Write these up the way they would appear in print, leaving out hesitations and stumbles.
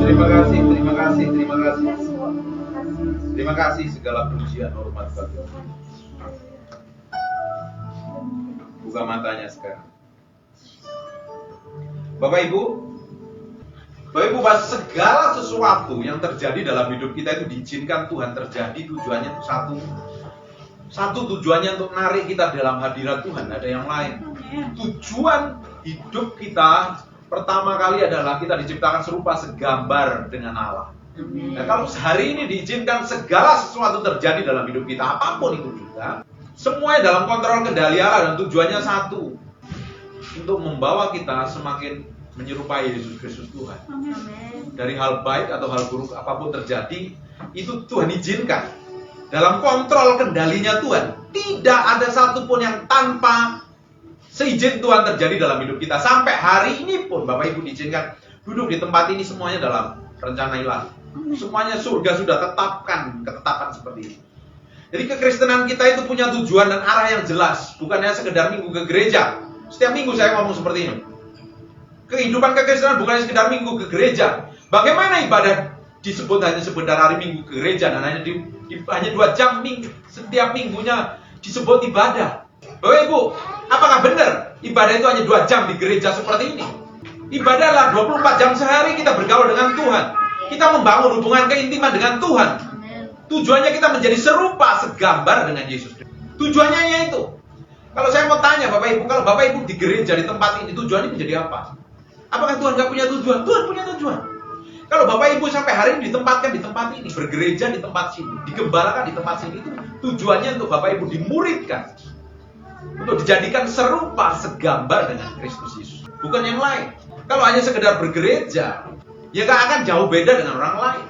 Terima kasih, terima kasih, terima kasih. Terima kasih segala pujian hormat bagi Allah. Buka matanya sekarang. Bapak Ibu, bahwa segala sesuatu yang terjadi dalam hidup kita itu diizinkan Tuhan terjadi, tujuannya itu satu tujuannya untuk menarik kita dalam hadirat Tuhan, ada yang lain. Tujuan hidup kita pertama kali adalah kita diciptakan serupa segambar dengan Allah. Nah, kalau hari ini diizinkan segala sesuatu terjadi dalam hidup kita, apapun itu juga, semuanya dalam kontrol kendali Allah dan tujuannya satu, untuk membawa kita semakin menyerupai Yesus Kristus Tuhan. Dari hal baik atau hal buruk apapun terjadi, itu Tuhan izinkan. Dalam kontrol kendalinya Tuhan, tidak ada satupun yang tanpa seizin Tuhan terjadi dalam hidup kita. Sampai hari ini pun Bapak Ibu diizinkan duduk di tempat ini, semuanya dalam rencana ilahi. Semuanya surga sudah tetapkan ketetapan seperti itu. Jadi kekristenan kita itu punya tujuan dan arah yang jelas, bukan hanya sekedar minggu ke gereja. Setiap minggu saya ngomong seperti ini. Kehidupan kekristenan bukan hanya sekedar minggu ke gereja. Bagaimana ibadah disebut hanya sebentar hari minggu ke gereja dan hanya hanya 2 jam setiap minggunya disebut ibadah. Bapak Ibu, apakah benar ibadah itu hanya 2 jam di gereja seperti ini? Ibadahlah 24 jam sehari kita bergaul dengan Tuhan. Kita membangun hubungan keintiman dengan Tuhan. Tujuannya kita menjadi serupa segambar dengan Yesus. Tujuannya yaitu, kalau saya mau tanya Bapak Ibu, kalau Bapak Ibu di gereja di tempat ini, tujuannya menjadi apa? Apakah Tuhan gak punya tujuan? Tuhan punya tujuan. Kalau Bapak Ibu sampai hari ini ditempatkan di tempat ini, bergereja di tempat sini, digembalakan di tempat sini, itu tujuannya untuk Bapak Ibu dimuridkan, untuk dijadikan serupa segambar dengan Kristus Yesus, bukan yang lain. Kalau hanya sekedar bergereja, ya gak akan jauh beda dengan orang lain.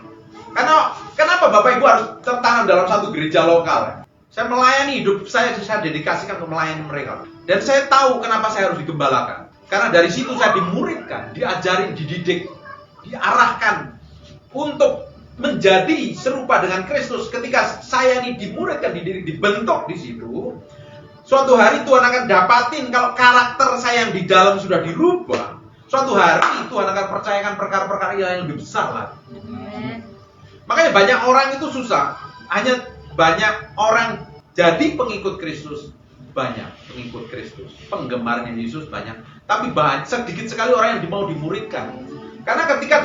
Karena kenapa Bapak Ibu harus tertanam dalam satu gereja lokal? Saya melayani hidup saya dedikasikan untuk melayani mereka. Dan saya tahu kenapa saya harus digembalakan. Karena dari situ saya dimuridkan, diajarin, dididik, diarahkan untuk menjadi serupa dengan Kristus. Ketika saya ini dimuridkan, dibentuk di situ, suatu hari Tuhan akan dapatin kalau karakter saya yang di dalam sudah dirubah. Suatu hari Tuhan akan percayakan perkara-perkara yang lebih besar lagi. Makanya banyak orang itu susah. Hanya banyak orang jadi pengikut Kristus, banyak pengikut Kristus, penggemarnya Yesus banyak. Tapi sedikit sekali orang yang mau dimuridkan. Karena ketika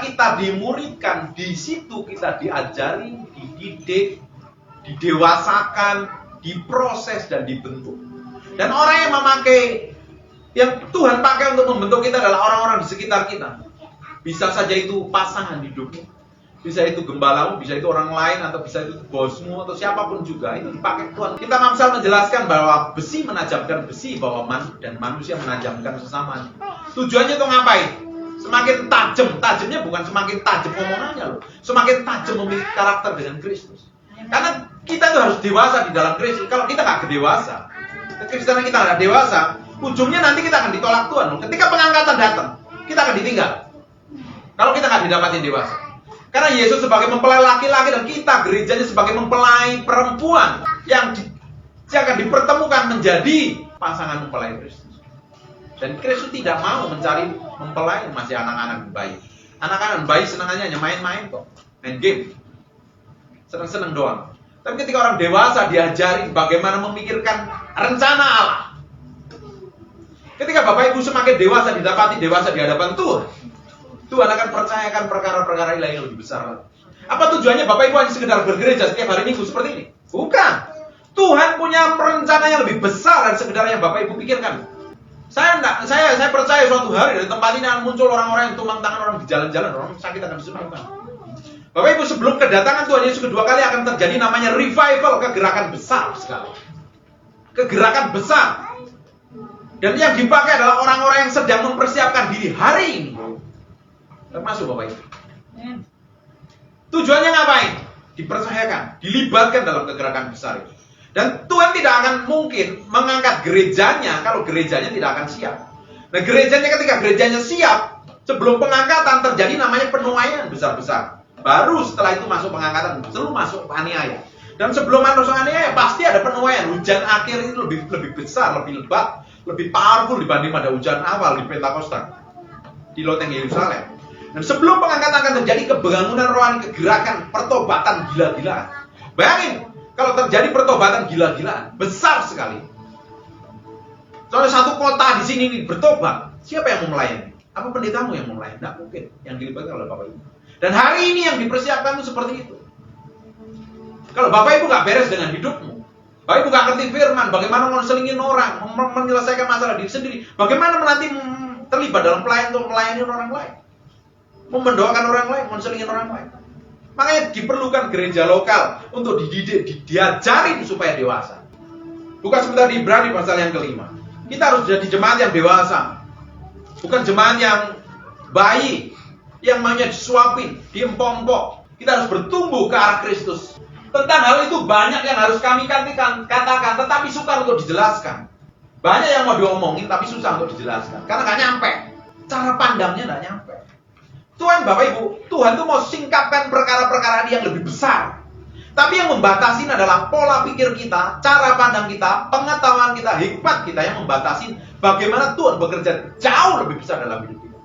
kita dimuridkan, di situ kita diajari, dididik, didewasakan, diproses dan dibentuk. Dan orang yang Tuhan pakai untuk membentuk kita adalah orang-orang di sekitar kita. Bisa saja itu pasangan hidupmu, bisa itu gembalamu, bisa itu orang lain, atau bisa itu bosmu, atau siapapun juga. Itu dipakai Tuhan. Kita Amsal menjelaskan bahwa besi menajamkan besi, dan manusia menajamkan sesama. Tujuannya itu ngapain? Semakin tajamnya bukan semakin tajam omongannya loh. Semakin tajam memiliki karakter dengan Kristus. Karena kita itu harus dewasa di dalam Kristus. Kalau kita nggak dewasa, kekristenan kita nggak dewasa, ujungnya nanti kita akan ditolak Tuhan loh. Ketika pengangkatan datang, kita akan ditinggal. Kalau kita nggak didapatin dewasa. Karena Yesus sebagai mempelai laki-laki dan kita gerejanya sebagai mempelai perempuan yang akan dipertemukan menjadi pasangan mempelai Kristus. Dan Kristus tidak mau mencari mempelai yang masih anak-anak bayi. Anak-anak bayi senangannya hanya main-main kok, main game, senang-senang doang. Tapi ketika orang dewasa diajari bagaimana memikirkan rencana Allah. Ketika Bapak Ibu semakin dewasa, didapati dewasa di hadapan Tuhan, Tuhan akan percayakan perkara-perkara ilahi yang lebih besar. Apa tujuannya Bapak Ibu hanya sekedar bergereja setiap hari Minggu seperti ini? Bukan. Tuhan punya rencana yang lebih besar dan sekedar yang Bapak Ibu pikirkan. Saya percaya suatu hari dari tempat ini akan muncul orang-orang yang tumpang tangan, orang di jalan-jalan, orang sakit akan disembuhkan. Bapak Ibu, sebelum kedatangan Tuhan Yesus kedua kali akan terjadi namanya revival, kegerakan besar sekali. Kegerakan besar. Dan yang dipakai adalah orang-orang yang sedang mempersiapkan diri hari ini. Termasuk Bapak Ibu. Tujuannya ngapain? Dipercayakan, dilibatkan dalam kegerakan besar itu. Dan Tuhan tidak akan mungkin mengangkat gerejanya kalau gerejanya tidak akan siap. Nah, ketika gerejanya siap, sebelum pengangkatan terjadi namanya penuaian besar-besar. Baru setelah itu masuk pengangkatan, selalu masuk aniaya. Dan sebelum masuk aniaya pasti ada penuaian. Hujan akhir itu lebih besar, lebih lebat, lebih powerful dibanding pada hujan awal di Pentakosta, di loteng Yerusalem. Dan sebelum pengangkatan akan terjadi kebangunan rohani, kegerakan, pertobatan gila-gilaan. Bayangin, kalau terjadi pertobatan gila-gilaan, besar sekali. Soalnya satu kota di sini nih bertobat, siapa yang mau melayani? Apa pendetamu yang mau melayani? Tidak mungkin, yang dilibatkan oleh Bapak Ibu. Dan hari ini yang dipersiapkan itu seperti itu. Kalau Bapak Ibu nggak beres dengan hidupmu, Bapak Ibu nggak ngerti firman, bagaimana menselingin orang, menyelesaikan masalah diri sendiri, bagaimana nanti terlibat dalam pelayanan untuk melayani orang lain, mendoakan orang lain, menselingin orang lain. Makanya diperlukan gereja lokal untuk dididik, diajarin supaya dewasa. Bukan sebentar di Ibrani pasal yang kelima. Kita harus jadi jemaat yang dewasa, bukan jemaat yang bayi, yang maunya disuapin, diempong-empong. Kita harus bertumbuh ke arah Kristus. Tentang hal itu banyak yang harus kami katakan, tetapi sukar untuk dijelaskan. Banyak yang mau diomongin, tapi susah untuk dijelaskan. Karena nggak nyampe. Cara pandangnya nggak nyampe. Tuhan, Bapak Ibu, Tuhan tuh mau singkapkan perkara-perkara yang lebih besar. Tapi yang membatasi adalah pola pikir kita, cara pandang kita, pengetahuan kita, hikmat kita yang membatasi bagaimana Tuhan bekerja jauh lebih besar dalam hidup kita.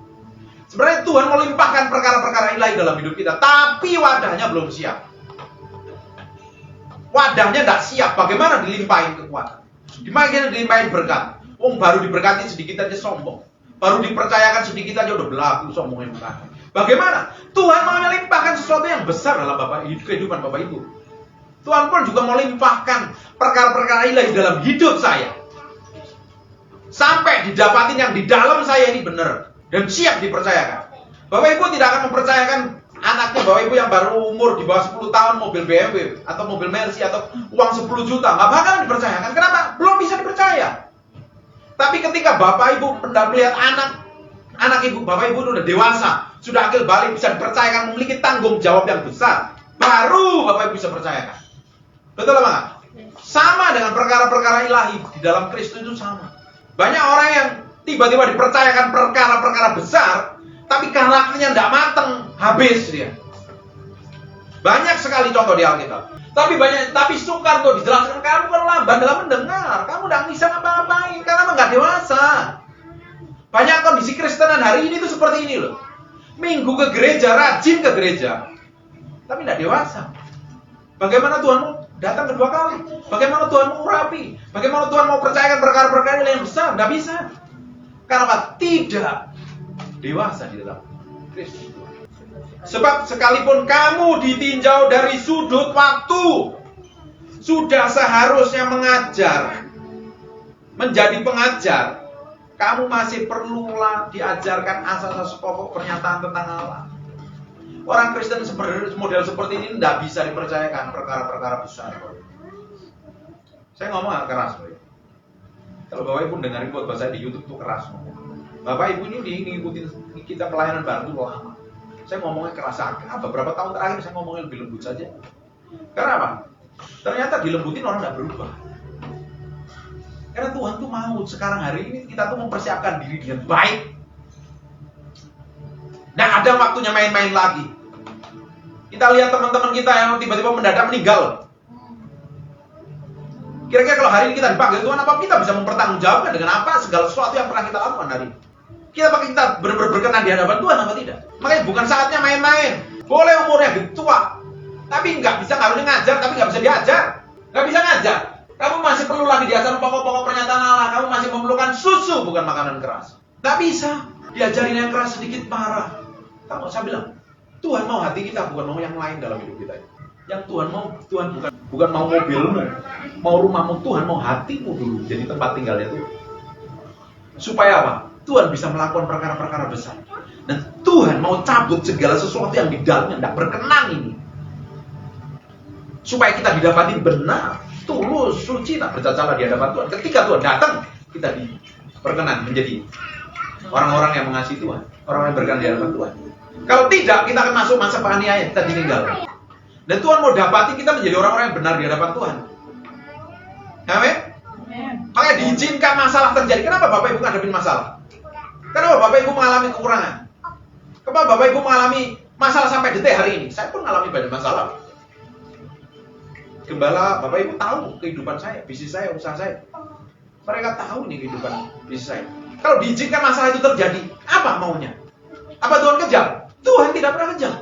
Sebenarnya Tuhan mau limpahkan perkara-perkara ilahi dalam hidup kita, tapi wadahnya belum siap. Wadahnya tidak siap, bagaimana dilimpahin kekuatan? Gimana dilimpahin berkat? Baru diberkati sedikit aja sombong. Baru dipercayakan sedikit aja udah belagu sombongnya berkat. Bagaimana? Tuhan mau melimpahkan sesuatu yang besar dalam kehidupan Bapak Ibu. Tuhan pun juga mau limpahkan perkara-perkara ilahi dalam hidup saya. Sampai didapatin yang di dalam saya ini benar dan siap dipercayakan. Bapak Ibu tidak akan mempercayakan anaknya Bapak Ibu yang baru umur di bawah 10 tahun mobil BMW atau mobil Mercy atau uang 10 juta. Nggak bakal dipercayakan. Kenapa? Belum bisa dipercaya. Tapi ketika Bapak Ibu melihat anak Ibu, Bapak Ibu sudah dewasa, sudah akil balik, bisa dipercayakan, memiliki tanggung jawab yang besar, baru Bapak Ibu bisa percayakan. Betul apa enggak? Sama dengan perkara-perkara ilahi di dalam Kristus itu sama. Banyak orang yang tiba-tiba dipercayakan perkara-perkara besar, tapi karakternya tidak mateng, habis dia. Banyak sekali contoh di Alkitab. Tapi sukar untuk dijelaskan. Kamu kan lamban dalam mendengar, kamu tidak bisa ngapa-ngapain karena nggak dewasa. Banyak kondisi Kristenan hari ini tuh seperti ini loh. Minggu ke gereja, rajin ke gereja, tapi tidak dewasa. Bagaimana Tuhan mau datang kedua kali? Bagaimana Tuhan mau urapi? Bagaimana Tuhan mau percayakan perkara-perkara yang besar? Tidak bisa. Karena apa? Tidak dewasa di dalam Kristus. Sebab sekalipun kamu ditinjau dari sudut waktu, sudah seharusnya mengajar, menjadi pengajar, kamu masih perlulah diajarkan asas-asas pokok pernyataan tentang Allah. Orang Kristen model seperti ini tidak bisa dipercayakan perkara-perkara besar. Saya ngomong agak keras, Pak. Kalau Bapak Ibu dengarin buat bahasa di YouTube itu keras. Bapak Ibu ini ngikutin kita pelayanan baru lama. Saya ngomongnya keras agak. Beberapa tahun terakhir saya ngomongnya lebih lembut saja. Karena apa? Ternyata dilembutin orang tidak berubah. Karena Tuhan tuh mau sekarang hari ini kita tuh mempersiapkan diri dengan baik. Nah, ada waktunya main-main lagi. Kita lihat teman-teman kita yang tiba-tiba mendadak meninggal. Kira-kira kalau hari ini kita dipanggil Tuhan, apa kita bisa mempertanggungjawabkan dengan apa segala sesuatu yang pernah kita lakukan hari ini? Kita benar-benar berkenan di hadapan Tuhan apa tidak? Makanya bukan saatnya main-main. Boleh umurnya tua, tapi nggak bisa harusnya ngajar, tapi nggak bisa diajar. Nggak bisa ngajar. Kamu masih perlu lagi diajar pokok-pokok pernyataan Allah. Kamu masih memerlukan susu, bukan makanan keras. Nggak bisa diajarin yang keras sedikit marah. Kamu saya bilang, Tuhan mau hati kita, bukan mau yang lain dalam hidup kita. Yang Tuhan mau, Tuhan bukan mau mobilmu, mau rumahmu, Tuhan mau hatimu dulu jadi tempat tinggalnya Tuhan. Supaya apa? Tuhan bisa melakukan perkara-perkara besar. Dan Tuhan mau cabut segala sesuatu yang di dalamnya tidak berkenan ini. Supaya kita didapati benar, tulus, suci, tak bercacalah di hadapan Tuhan. Ketika Tuhan datang, kita diperkenan menjadi orang-orang yang mengasihi Tuhan, orang-orang yang berkenan di hadapan Tuhan. Kalau tidak, kita akan masuk masa penganiayaan, kita ditinggal. Dan Tuhan mau dapati kita menjadi orang-orang yang benar di hadapan Tuhan. Amin? Makanya diizinkan masalah terjadi. Kenapa Bapak Ibu ngadepin masalah? Kenapa Bapak Ibu mengalami kekurangan? Kenapa Bapak Ibu mengalami masalah sampai detik hari ini? Saya pun mengalami banyak masalah. Gembala, Bapak Ibu tahu kehidupan saya, bisnis saya, usaha saya. Mereka tahu nih kehidupan bisnis saya. Kalau diizinkan masalah itu terjadi, apa maunya? Apa Tuhan kejam? tidak pernah kejam.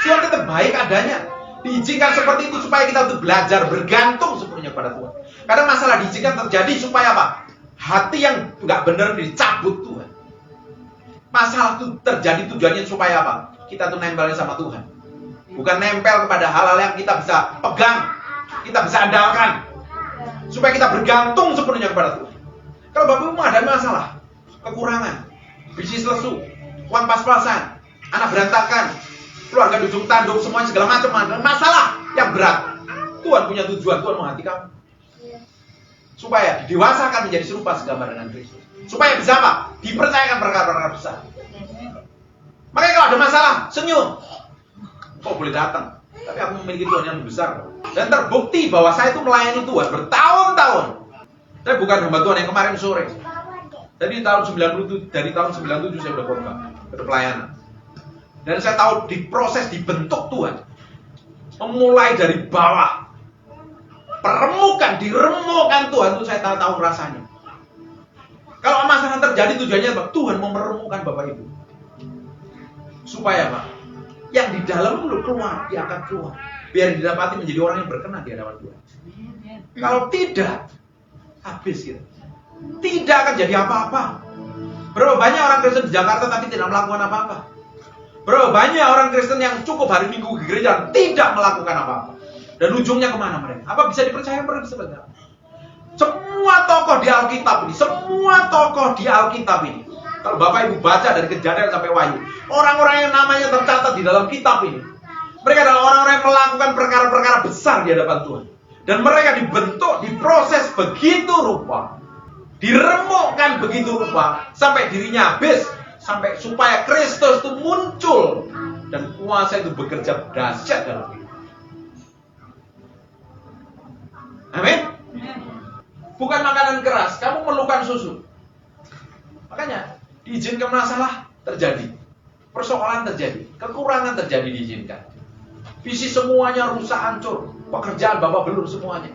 Tuhan tetap baik adanya. Diizinkan seperti itu supaya kita untuk belajar bergantung sepenuhnya pada Tuhan. Karena masalah diizinkan terjadi supaya apa? Hati yang nggak benar dicabut Tuhan. Masalah itu terjadi tujuannya supaya apa? Kita tuh nempelnya sama Tuhan. Bukan nempel kepada hal-hal yang kita bisa pegang, kita bisa andalkan. Supaya kita bergantung sepenuhnya kepada Tuhan. Kalau Bapak Ibu ada masalah, kekurangan, bisnis lesu, uang pas-pasan, anak berantakan, keluarga di ujung tanduk, semuanya segala macam masalah yang berat. Tuhan punya tujuan, Tuhan menghati kamu. Supaya didewasakan menjadi serupa segambar dengan Kristus. Supaya bisa apa? Dipercayakan perkara-perkara besar. Makanya kalau ada masalah, senyum. Kok boleh datang? Tapi aku memiliki Tuhan yang lebih besar. Dan terbukti bahwa saya itu melayani Tuhan bertahun-tahun. Saya bukan hamba Tuhan yang kemarin sore. Dari tahun 97 saya udah khotbah, udah pelayanan. Dan saya tahu diproses, dibentuk Tuhan. Memulai dari bawah. Diremukkan Tuhan itu saya tahu rasanya. Kalau masalah terjadi tujuannya apa? Tuhan mau meremukkan Bapak Ibu. Supaya apa? Yang di dalam belum keluar, dia akan keluar. Biar didapati menjadi orang yang berkenan di hadapan Tuhan. Kalau tidak, habis kita. Tidak akan jadi apa-apa. Berapa banyak orang Kristen di Jakarta tapi tidak melakukan apa-apa. Berapa banyak orang Kristen yang cukup hari Minggu ke gereja tidak melakukan apa-apa. Dan ujungnya kemana mereka? Apa bisa dipercaya mereka sebenarnya? Semua tokoh di Alkitab ini, kalau Bapak Ibu baca dari Kejadian sampai Wahyu, orang-orang yang namanya tercatat di dalam kitab ini, mereka adalah orang-orang yang melakukan perkara-perkara besar di hadapan Tuhan. Dan mereka dibentuk, diproses begitu rupa, diremukkan begitu rupa, sampai dirinya habis, sampai supaya Kristus itu muncul dan kuasa itu bekerja dahsyat dalam hidup. Amin. Bukan makanan keras, kamu memerlukan susu. Makanya diizinkan masalah terjadi, persoalan terjadi, kekurangan terjadi diizinkan. Visi semuanya rusak hancur, pekerjaan Bapak belur semuanya,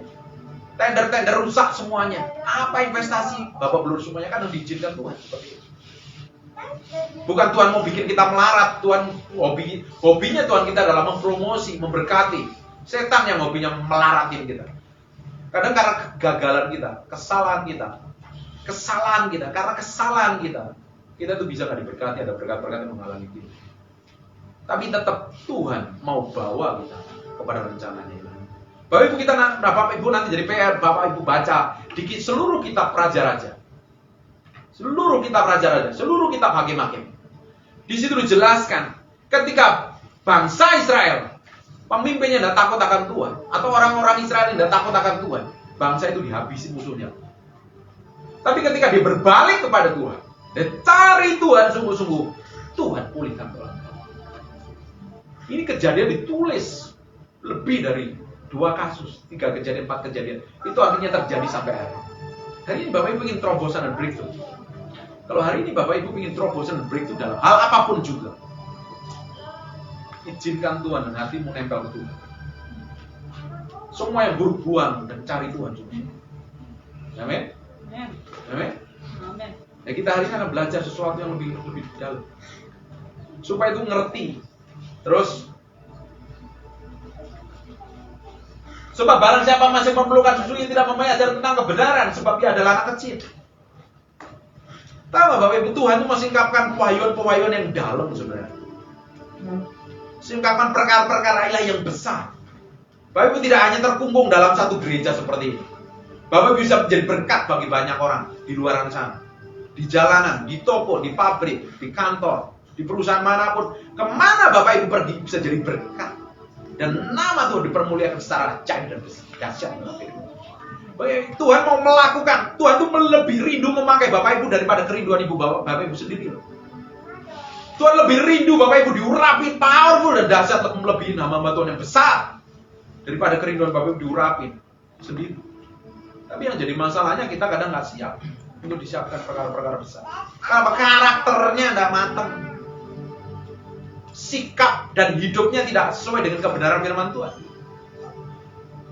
tender rusak semuanya. Apa investasi Bapak belur semuanya, kan diizinkan Tuhan seperti itu. Bukan Tuhan mau bikin kita melarat, Tuhan hobinya Tuhan kita adalah mempromosi, memberkati. Setan yang hobinya melaratin kita. Kadang karena kegagalan kita, kesalahan kita, karena kesalahan kita tuh bisa nggak diberkati, ada berkat-berkat yang menghalangi kita. Tapi tetap Tuhan mau bawa kita kepada rencananya. Bapak Ibu Bapak Ibu nanti jadi PR, Bapak Ibu baca di seluruh kitab Raja-Raja, seluruh kitab Hakim-Hakim. Di situ dijelaskan ketika bangsa Israel, pemimpinnya tidak takut akan Tuhan, atau orang-orang Israel yang tidak takut akan Tuhan, bangsa itu dihabisi musuhnya. Tapi ketika dia berbalik kepada Tuhan dan cari Tuhan sungguh-sungguh, Tuhan pulihkan orang. Ini kejadian ditulis lebih dari 2 kasus, 3 kejadian, 4 kejadian. Itu artinya terjadi sampai hari ini. Hari ini Bapak Ibu ingin terobosan dan breakthrough. Kalau hari ini Bapak Ibu ingin terobosan dan breakthrough dalam hal apapun juga, izinkan Tuhan dan hatimu nempel ke Tuhan. Semua yang buruk buang dan cari Tuhan juga. Amin. Amin. Ya, kita hari ini akan belajar sesuatu yang lebih dalam, supaya itu ngerti. Terus, sebab barang siapa masih memerlukan susu yang tidak mempunyai ajaran tentang kebenaran, sebab dia adalah anak kecil. Tahu nggak Bapak Ibu, Tuhan itu masih ungkapkan pewahyuan yang dalam sebenarnya. Singkapkan perkara-perkara ilahi yang besar. Bapak Ibu tidak hanya terkungkung dalam satu gereja seperti ini. Bapak Ibu bisa menjadi berkat bagi banyak orang di luar sana. Di jalanan, di toko, di pabrik, di kantor, di perusahaan manapun. Kemana Bapak Ibu pergi bisa jadi berkat. Dan nama Tuhan dipermuliakan secara cair dan dahsyat. Tuhan mau melakukan. Tuhan itu lebih rindu memakai Bapak Ibu daripada kerinduan Bapak Ibu sendiri. Tuhan lebih rindu Bapak Ibu diurapi powerful dan dahsyat, melebihi nama Tuhan yang besar daripada kerinduan Bapak Ibu diurapi sendiri. Tapi yang jadi masalahnya kita kadang nggak siap untuk disiapkan perkara-perkara besar. Karena karakternya tidak matang, sikap dan hidupnya tidak sesuai dengan kebenaran firman Tuhan.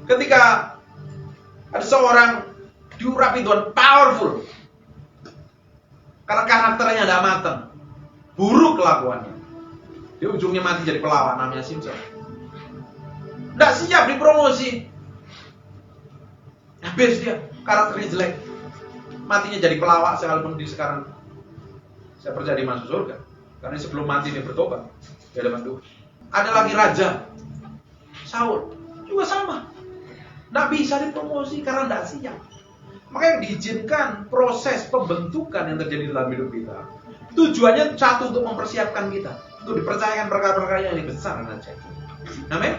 Ketika ada seorang diurapi Tuhan powerful, karena karakternya tidak matang, buruk kelakuannya, Dia ujungnya mati jadi pelawak, namanya Simpson. Nggak siap dipromosi. Habis dia, karakternya jelek. Matinya jadi pelawak sekalipun di sekarang. Saya percaya dia masuk surga. Karena sebelum mati dia bertobat di hadapan Tuhan. Ada lagi raja, Saul, juga sama. Nggak bisa dipromosi karena nggak siap. Makanya diizinkan proses pembentukan yang terjadi dalam hidup kita. Tujuannya satu, untuk mempersiapkan kita, untuk dipercayakan perkara-perkara yang lebih besar saja. Amin.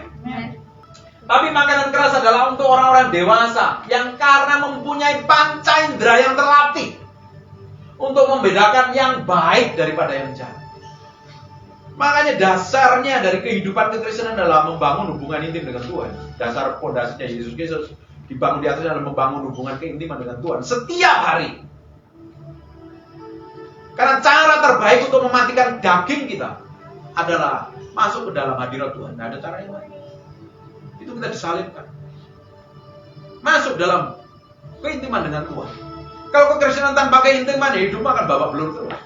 Tapi makanan keras adalah untuk orang-orang dewasa yang karena mempunyai panca indera yang terlatih untuk membedakan yang baik daripada yang jahat. Makanya dasarnya dari kehidupan kekristenan adalah membangun hubungan intim dengan Tuhan. Dasar pondasinya Yesus Kristus dibangun di atasnya adalah membangun hubungan keintiman dengan Tuhan setiap hari. Karena cara terbaik untuk mematikan daging kita adalah masuk ke dalam hadirat Tuhan. Tidak ada cara yang lain. Itu kita disalibkan. Masuk dalam keintiman dengan Tuhan. Kalau kekristenan tanpa keintiman, ya hidupmu akan babak belur terus.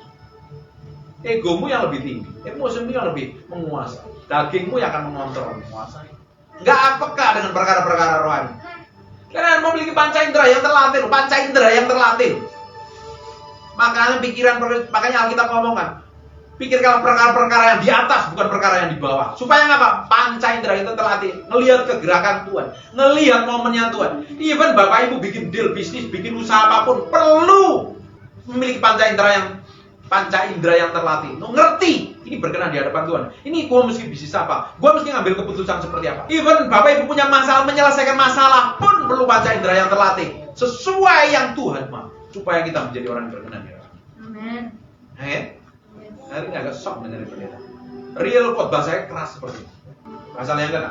Egomu yang lebih tinggi, emosimu yang lebih menguasai, dagingmu yang akan mengontrol, menguasai. Nggak peka dengan perkara-perkara rohani. Karena memiliki panca indera yang terlatih, makanya Alkitab ngomongkan, pikirkan perkara-perkara yang di atas, bukan perkara yang di bawah. Supaya ngapa? Panca indera itu terlatih, ngelihat kegerakan Tuhan, ngelihat momennya Tuhan. Even Bapak Ibu bikin deal bisnis, bikin usaha apapun, perlu memiliki panca indera yang terlatih. Ngerti ini berkenan di hadapan Tuhan. Ini gue mesti bisnis apa? Gue mesti ngambil keputusan seperti apa? Even Bapak Ibu punya masalah, menyelesaikan masalah pun perlu panca indera yang terlatih. Sesuai yang Tuhan mau, supaya kita menjadi orang yang berkenan di hadapan. Amin. Amin. Hari ini agak shock menjadi pendeta. Real khotbah saya keras seperti itu. Pasal yang ke-6.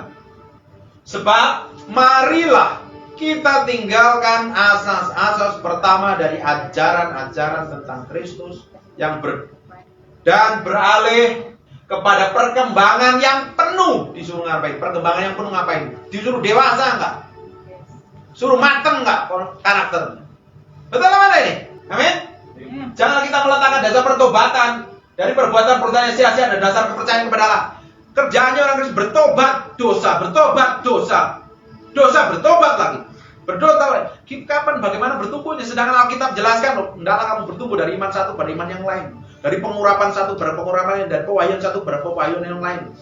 Sebab marilah kita tinggalkan asas-asas pertama dari ajaran-ajaran tentang Kristus yang dan beralih kepada perkembangan yang penuh. Disuruh ngapain? Perkembangan yang penuh ngapain? Disuruh dewasa enggak? Suruh mateng enggak karakternya? Betul apa ini? Amin? Jangan kita meletakkan dasar pertobatan dari perbuatan-perbuatan yang sia-sia dan dasar kepercayaan kepada Allah. Kerjaannya orang Kristen bertobat dosa, bertobat lagi. Berdoa, kapan bagaimana bertumbuhnya? Sedangkan Alkitab jelaskan loh, hendaklah kamu bertumbuh dari iman satu pada iman yang lain, dari pengurapan satu pada pengurapan yang lain, dan pewahyuan satu pada pewahyuan yang lain.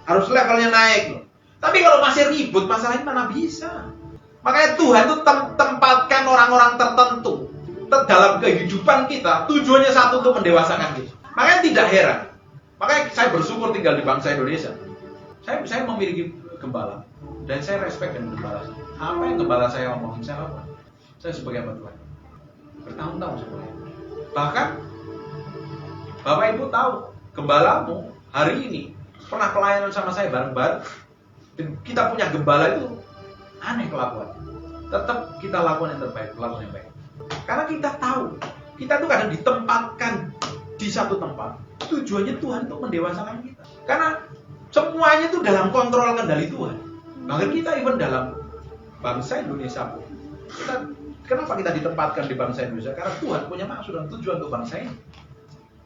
Harus levelnya naik loh. Tapi kalau masih ribut masalah ini mana bisa? Makanya Tuhan itu tempatkan orang-orang tertentu dalam kehidupan kita. Tujuannya satu, untuk mendewasakan kita. Makanya tidak heran. Makanya saya bersyukur tinggal di bangsa Indonesia. Saya memiliki gembala dan saya respect dengan gembala. Apa yang gembala saya omongin, saya lakukan. Saya sebagai hamba Tuhan bertahun-tahun sebagai. Bahkan Bapak Ibu tahu, gembalamu hari ini pernah pelayanan sama saya bareng-bareng. Dan kita punya gembala itu aneh kelakuan. Tetap kita lakukan yang terbaik, lakukan yang baik. Karena kita tahu, kita tuh kadang ditempatkan di satu tempat. Tujuannya Tuhan untuk mendewasakan kita. Karena semuanya itu dalam kontrol kendali Tuhan. Bahkan kita even dalam bangsa Indonesia pun. Kenapa kita ditempatkan di bangsa Indonesia? Karena Tuhan punya maksud dan tujuan untuk bangsa ini.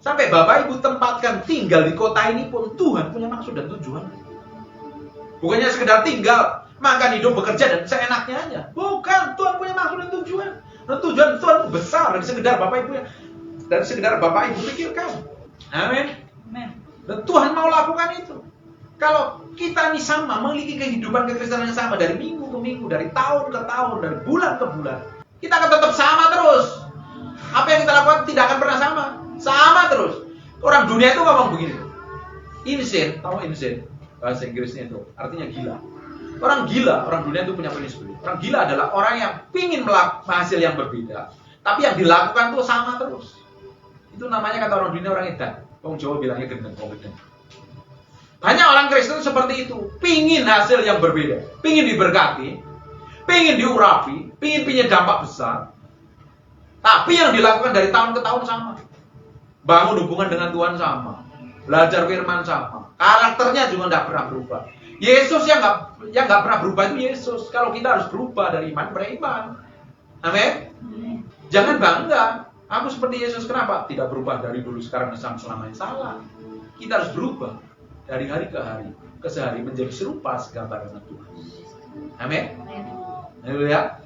Sampai Bapak Ibu tempatkan tinggal di kota ini pun Tuhan punya maksud dan tujuan. Bukannya sekedar tinggal, makan, hidup, bekerja dan seenaknya aja. Bukan, Tuhan punya maksud dan tujuan. Dan tujuan Tuhan itu besar dari sekedar Bapak Ibu pikirkan. Amin. Dan Tuhan mau lakukan itu. Kalau kita ini sama, memiliki kehidupan kekristenan yang sama dari minggu ke minggu, dari tahun ke tahun, dari bulan ke bulan, kita akan tetap sama terus. Apa yang kita lakukan tidak akan pernah sama terus. Orang dunia itu ngomong begini, insane, tahu insane? Bahasa Inggrisnya itu artinya gila. Orang gila, orang dunia itu punya prinsip. Orang gila adalah orang yang ingin melakukan hasil yang berbeda, tapi yang dilakukan itu sama terus. Itu namanya kata orang dunia orang edan. Orang Jawa bilangnya gendeng, gendeng. Banyak orang Kristen seperti itu, pingin hasil yang berbeda, pingin diberkati, pingin diurapi, pingin punya dampak besar. Tapi yang dilakukan dari tahun ke tahun sama. Bangun hubungan dengan Tuhan sama, belajar firman sama, karakternya juga tidak pernah berubah. Yesus yang nggak pernah berubah itu Yesus. Kalau kita harus berubah dari iman beriman. Amin. Jangan bangga. Aku seperti Yesus, kenapa? Tidak berubah dari dulu sekarang dan sampai selamanya. Salah. Kita harus berubah. dari hari ke hari, ke sehari menjadi serupa segambar dengan Tuhan. Amin. Haleluya.